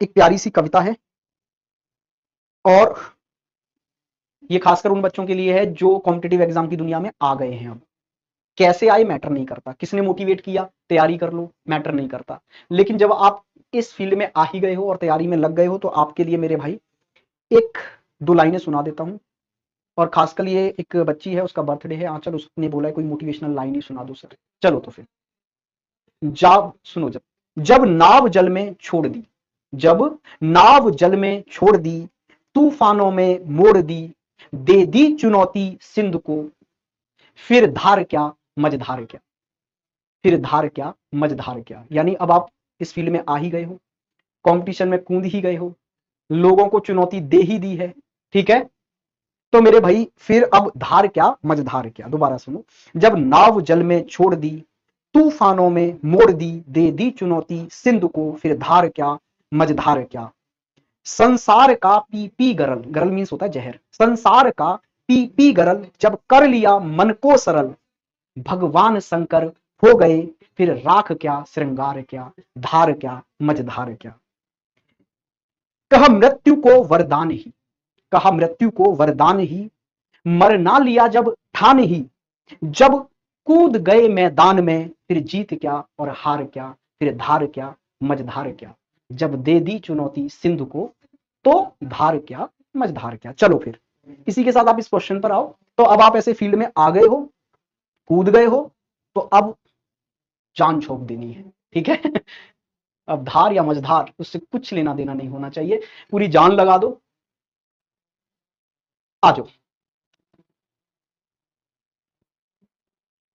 एक प्यारी सी कविता है और ये खासकर उन बच्चों के लिए है जो कॉम्पिटिटिव एग्जाम की दुनिया में आ गए हैं। अब कैसे आए मैटर नहीं करता, किसने मोटिवेट किया, तैयारी कर लो, मैटर नहीं करता। लेकिन जब आप इस फील्ड में आ ही गए हो और तैयारी में लग गए हो तो आपके लिए मेरे भाई एक दो लाइनें सुना देता हूं। और खासकर ये एक बच्ची है, उसका बर्थडे है आंचल, उसने बोला है कोई मोटिवेशनल लाइन ही सुना दो सर। चलो तो फिर जब सुनो, जब नाव जल में छोड़ दी, जब नाव जल में छोड़ दी, तूफानों में मोड़ दी, दे दी चुनौती सिंध को, फिर धार क्या मझधार क्या, फिर धार क्या मझधार क्या। यानी अब आप इस फील्ड में आ ही गए हो, कंपटीशन में कूद ही गए हो, लोगों को चुनौती दे ही दी है, ठीक है। तो मेरे भाई फिर अब धार क्या मझधार क्या, दोबारा सुनो। जब नाव जल में छोड़ दी, तूफानों में मोड़ दी, दे दी चुनौती सिंधु को, फिर धार क्या मझधार क्या। संसार का पी पी गरल, गरल मीन्स होता है जहर, संसार का पी पी गरल जब कर लिया मन को सरल, भगवान शंकर हो गए, फिर राख क्या श्रृंगार क्या, धार क्या मझधार क्या। कहा मृत्यु को वरदान ही, कहा मृत्यु को वरदान ही, मर ना लिया जब ठान ही, जब कूद गए मैदान में, फिर जीत क्या और हार क्या, फिर धार क्या मझधार क्या। जब दे दी चुनौती सिंधु को, तो धार क्या मझधार क्या। चलो फिर इसी के साथ आप इस क्वेश्चन पर आओ। तो अब आप ऐसे फील्ड में आ गए हो, कूद गए हो, तो अब जान झोंक देनी है, ठीक है। अब धार या मझधार उससे कुछ लेना देना नहीं होना चाहिए, पूरी जान लगा दो। आ जाओ।